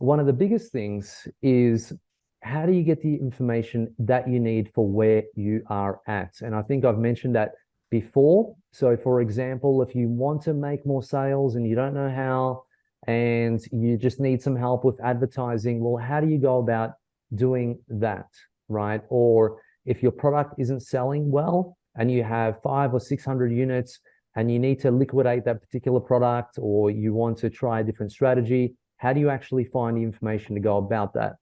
one of the biggest things is how do you get the information that you need for where you are at? And I think I've mentioned that before. So, for example, if you want to make more sales and you don't know how, and you just need some help with advertising, well, how do you go about doing that, right? Or if your product isn't selling well and you have 500 or 600 units and you need to liquidate that particular product, or you want to try a different strategy, how do you actually find the information to go about that?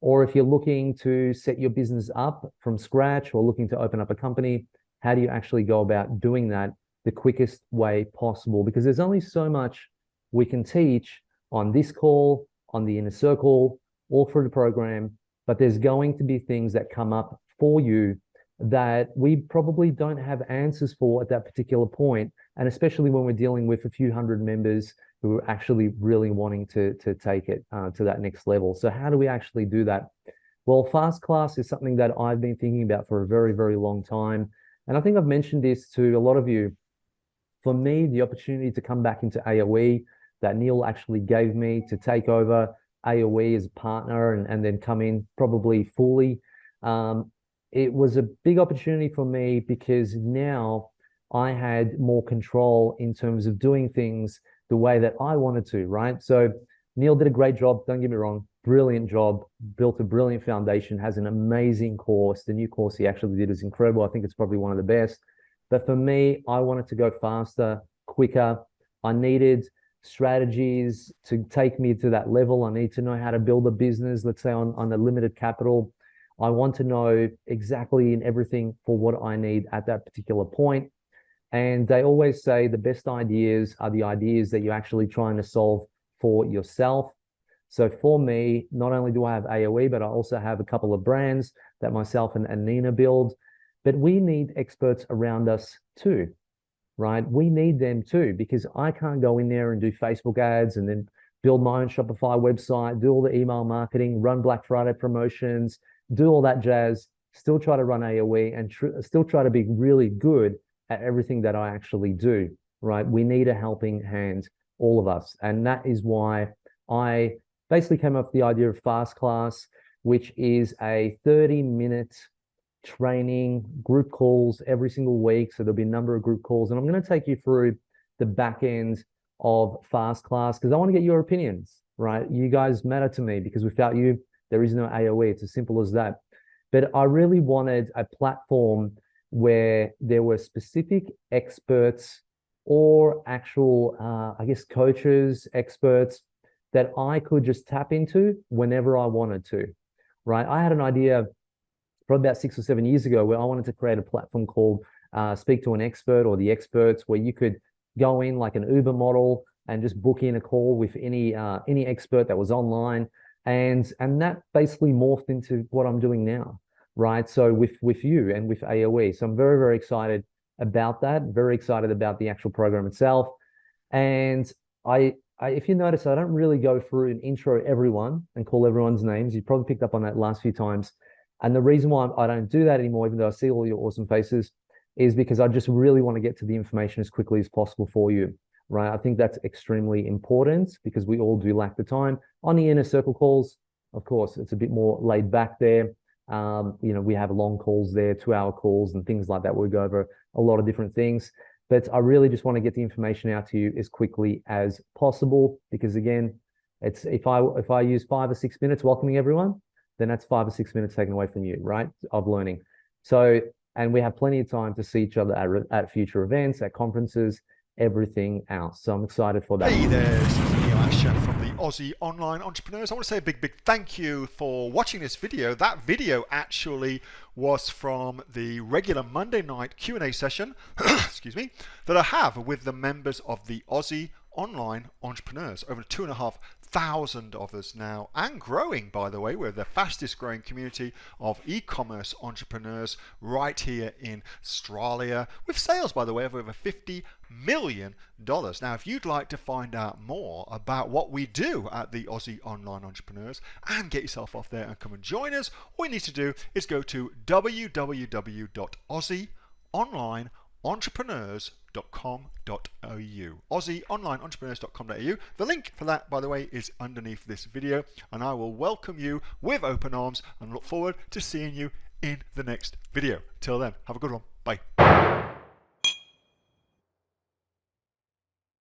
Or if you're looking to set your business up from scratch or looking to open up a company, how do you actually go about doing that the quickest way possible? Because there's only so much we can teach on this call, on the inner circle, all through the program, but there's going to be things that come up for you that we probably don't have answers for at that particular point. And especially when we're dealing with a few hundred members who are actually really wanting to take it to that next level. So how do we actually do that? Well, Fast Class is something that I've been thinking about for a very, very long time. And I think I've mentioned this to a lot of you. For me, the opportunity to come back into AOE that Neil actually gave me to take over AOE as a partner and then come in probably fully, it was a big opportunity for me because now I had more control in terms of doing things the way that I wanted to, right? So Neil did a great job, don't get me wrong, brilliant job, built a brilliant foundation, has an amazing course. The new course he actually did is incredible. I think it's probably one of the best. But for me, I wanted to go faster, quicker. I needed strategies to take me to that level. I need to know how to build a business, let's say on a limited capital. I want to know exactly in everything for what I need at that particular point. And they always say the best ideas are the ideas that you're actually trying to solve for yourself. So for me, not only do I have AOE, but I also have a couple of brands that myself and Nina build. But we need experts around us too, right? We need them too, because I can't go in there and do Facebook ads and then build my own Shopify website, do all the email marketing, run Black Friday promotions, do all that jazz, still try to run AOE and still try to be really good at everything that I actually do, right? We need a helping hand, all of us. And that is why I basically came up with the idea of Fast Class, which is a 30-minute training group calls every single week. So there'll be a number of group calls. And I'm going to take you through the back end of Fast Class because I want to get your opinions, right? You guys matter to me because without you, there is no AOE. It's as simple as that. But I really wanted a platform where there were specific experts or actual, I guess, coaches, experts that I could just tap into whenever I wanted to, right? I had an idea probably about 6 or 7 years ago where I wanted to create a platform called Speak to an Expert or The Experts, where you could go in like an Uber model and just book in a call with any expert that was online. And that basically morphed into what I'm doing now, right? So with you and with AOE. So I'm very, very excited about that. Very excited about the actual program itself. And I if you notice, I don't really go through and intro everyone and call everyone's names. You probably picked up on that last few times. And the reason why I don't do that anymore, even though I see all your awesome faces, is because I just really want to get to the information as quickly as possible for you, right? I think that's extremely important because we all do lack the time. On the inner circle calls, of course, it's a bit more laid back there. We have long calls there, 2-hour calls and things like that. We go over a lot of different things. But I really just want to get the information out to you as quickly as possible because again, it's if I use 5 or 6 minutes welcoming everyone, then that's 5 or 6 minutes taken away from you, right? Of learning. So, and we have plenty of time to see each other at future events, at conferences, everything else. So I'm excited for that. Hey there, it's Neil-Asher from the Aussie Online Entrepreneurs. I want to say a big thank you for watching this video. That video actually was from the regular Monday night Q&A session, excuse me, that I have with the members of the Aussie Online Entrepreneurs. Over 2,500 of us now, and growing, by the way. We're the fastest growing community of e-commerce entrepreneurs right here in Australia, with sales, by the way, of over $50 million. Now, if you'd like to find out more about what we do at the Aussie Online Entrepreneurs and get yourself off there and come and join us, all you need to do is go to www.aussieonlineentrepreneurs.com AussieOnlineEntrepreneurs.com.au. The link for that, by the way, is underneath this video, and I will welcome you with open arms and look forward to seeing you in the next video. Till then, have a good one.